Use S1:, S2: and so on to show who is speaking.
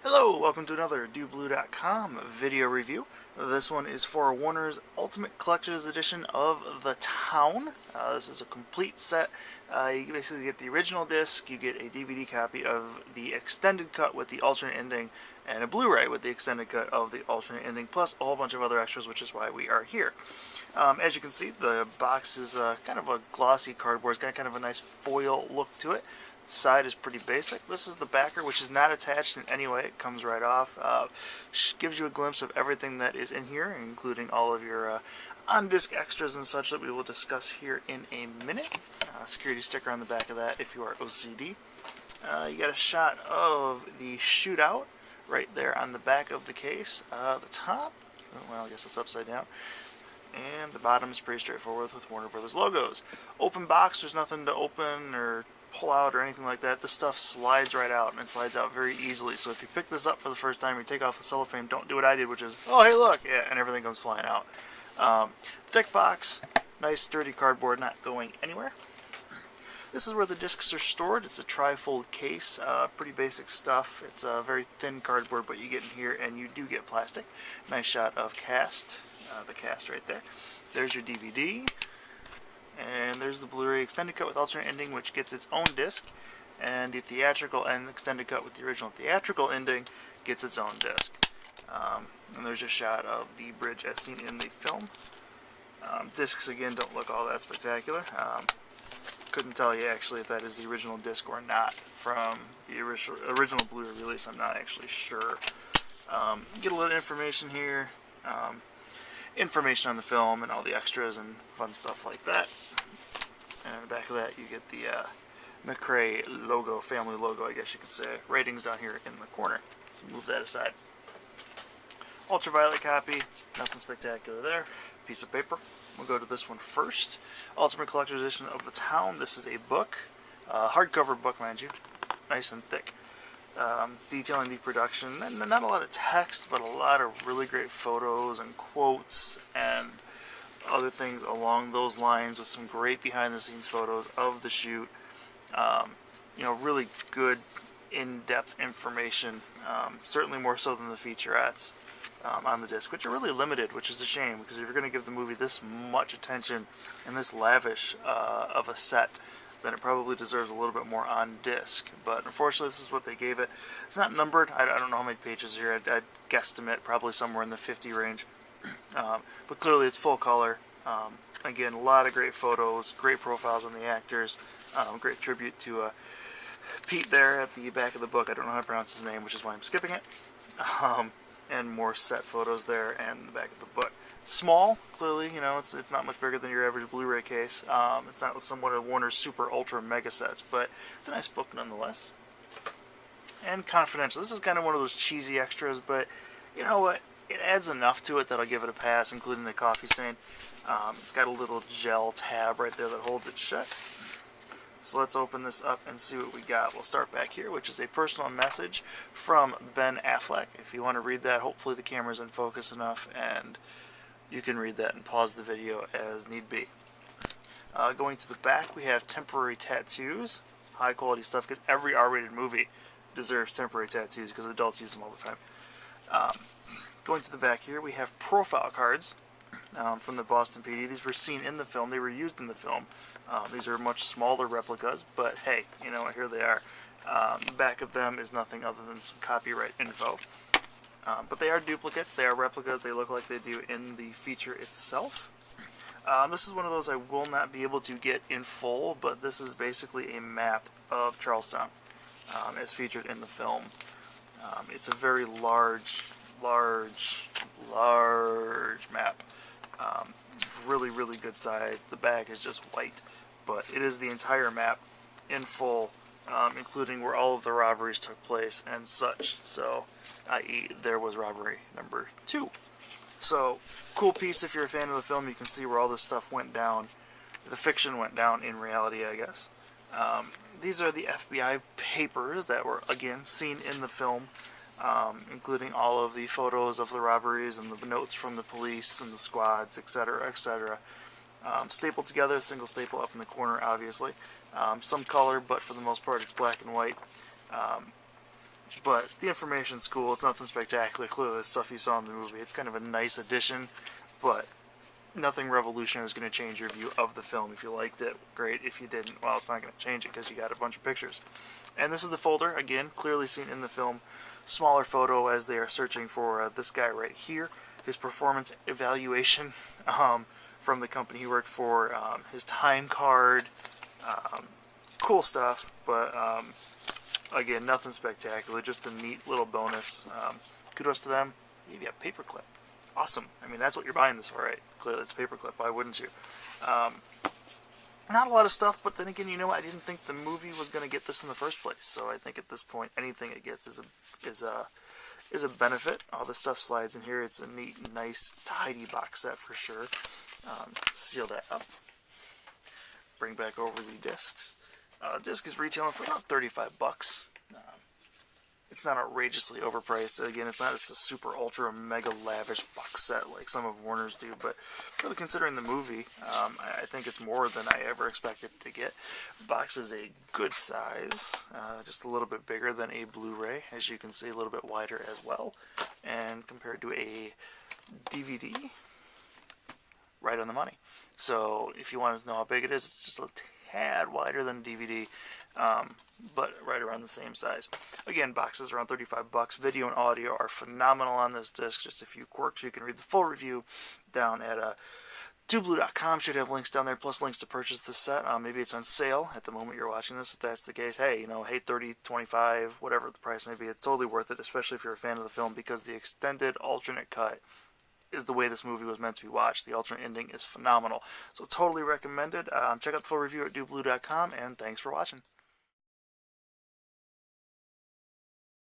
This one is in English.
S1: Hello, welcome to another DoBlue.com video review. This one is for Warner's Ultimate Collector's Edition of The Town. This is a complete set. You basically get the original disc, you get a DVD copy of the extended cut with the alternate ending, and a Blu-ray with the extended cut of the alternate ending, plus a whole bunch of other extras, which is why we are here. As you can see, the box is kind of a glossy cardboard. It's got kind of a nice foil look to it. Side is pretty basic. This is the backer, which is not attached in any way. It comes right off. Gives you a glimpse of everything that is in here, including all of your on-disc extras and such that we will discuss here in a minute. Security sticker on the back of that if you are OCD. You got a shot of the shootout right there on the back of the case. The top, well, I guess it's upside down. And the bottom is pretty straightforward with Warner Brothers logos. Open box, there's nothing to open or pull out or anything like that. This stuff slides right out, and it slides out very easily. So if you pick this up for the first time, you take off the cellophane, don't do what I did, which is, oh hey look, yeah, and everything comes flying out. Thick box, nice sturdy cardboard, not going anywhere. This is where the discs are stored. It's a tri-fold case, pretty basic stuff. It's a very thin cardboard, but you get in here and you do get plastic. Nice shot of cast, the cast right there. There's your DVD. And there's the Blu-ray extended cut with alternate ending, which gets its own disc, and the theatrical and extended cut with the original theatrical ending gets its own disc. And there's a shot of the bridge as seen in the film. Discs again don't look all that spectacular. Couldn't tell you actually if that is the original disc or not from the original Blu-ray release. I'm not actually sure. Get a little information here. Information on the film and all the extras and fun stuff like that. And on the back of that you get the McRae logo, family logo I guess you could say. Ratings down here in the corner. So move that aside. Ultraviolet copy, nothing spectacular there. Piece of paper. We'll go to this one first. Ultimate Collector's Edition of The Town. This is a book. Hardcover book, mind you. Nice and thick. Detailing the production, and not a lot of text, but a lot of really great photos and quotes and other things along those lines, with some great behind-the-scenes photos of the shoot. Really good in-depth information, certainly more so than the featurettes on the disc, which are really limited, which is a shame, because if you're going to give the movie this much attention and this lavish of a set, then it probably deserves a little bit more on disc. But unfortunately, this is what they gave it. It's not numbered. I don't know how many pages here. I'd guesstimate probably somewhere in the 50 range. But clearly, it's full color. Again, a lot of great photos, great profiles on the actors, great tribute to Pete there at the back of the book. I don't know how to pronounce his name, which is why I'm skipping it. And more set photos there and the back of the book. Small, clearly, it's not much bigger than your average Blu-ray case. It's not somewhat of Warner's super ultra mega sets, but it's a nice book nonetheless. And confidential. This is kind of one of those cheesy extras, but you know what? It adds enough to it that I'll give it a pass, including the coffee stain. It's got a little gel tab right there that holds it shut. So let's open this up and see what we got. We'll start back here, which is a personal message from Ben Affleck. If you want to read that, hopefully the camera's in focus enough and you can read that and pause the video as need be. Going to the back, we have temporary tattoos. High quality stuff, because every R-rated movie deserves temporary tattoos because adults use them all the time. Going to the back here, we have profile cards. From the Boston PD. These were seen in the film. They were used in the film. These are much smaller replicas, but hey, here they are. The back of them is nothing other than some copyright info. But they are duplicates. They are replicas. They look like they do in the feature itself. This is one of those I will not be able to get in full, but this is basically a map of Charlestown as featured in the film. It's a very large map. Really, really good size. The back is just white, but it is the entire map in full, including where all of the robberies took place and such. So, i.e., there was robbery number 2. So, cool piece if you're a fan of the film. You can see where all this stuff went down. The fiction went down in reality, I guess. These are the FBI papers that were, again, seen in the film. Including all of the photos of the robberies and the notes from the police and the squads, etc., etc. Stapled together, single staple up in the corner, obviously. Some color, but for the most part it's black and white. But the information's cool. It's nothing spectacular. Clearly, the stuff you saw in the movie. It's kind of a nice addition, but nothing revolutionary is going to change your view of the film. If you liked it, great. If you didn't, well, it's not going to change it because you got a bunch of pictures. And this is the folder, again, clearly seen in the film. Smaller photo as they are searching for this guy right here. His performance evaluation from the company he worked for, his time card, cool stuff, but again, nothing spectacular, just a neat little bonus. Kudos to them. Maybe a paperclip. Awesome. I mean, that's what you're buying this for, right? Clearly, it's paperclip. Why wouldn't you? Not a lot of stuff, but then again, you know, I didn't think the movie was going to get this in the first place. So I think at this point, anything it gets is a benefit. All the stuff slides in here. It's a neat, nice, tidy box set for sure. Seal that up. Bring back over the discs. Disc is retailing for about $35. It's not outrageously overpriced. Again, it's not a super ultra mega lavish box set like some of Warner's do, but really considering the movie, I think it's more than I ever expected to get. The box is a good size, just a little bit bigger than a Blu-ray, as you can see, a little bit wider as well, and compared to a DVD, right on the money. So if you want to know how big it is, it's just a tad wider than a DVD, but right around the same size. Again, boxes around $35. Video and audio are phenomenal on this disc. Just a few quirks. You can read the full review down at dublu.com. Should have links down there, plus links to purchase the set. Maybe it's on sale at the moment you're watching this. If that's the case, hey, you know, hey, 30, 25, whatever the price may be, it's totally worth it, especially if you're a fan of the film, because the extended alternate cut is the way this movie was meant to be watched. The alternate ending is phenomenal. So totally recommended. Check out the full review at dublu.com, and thanks for watching.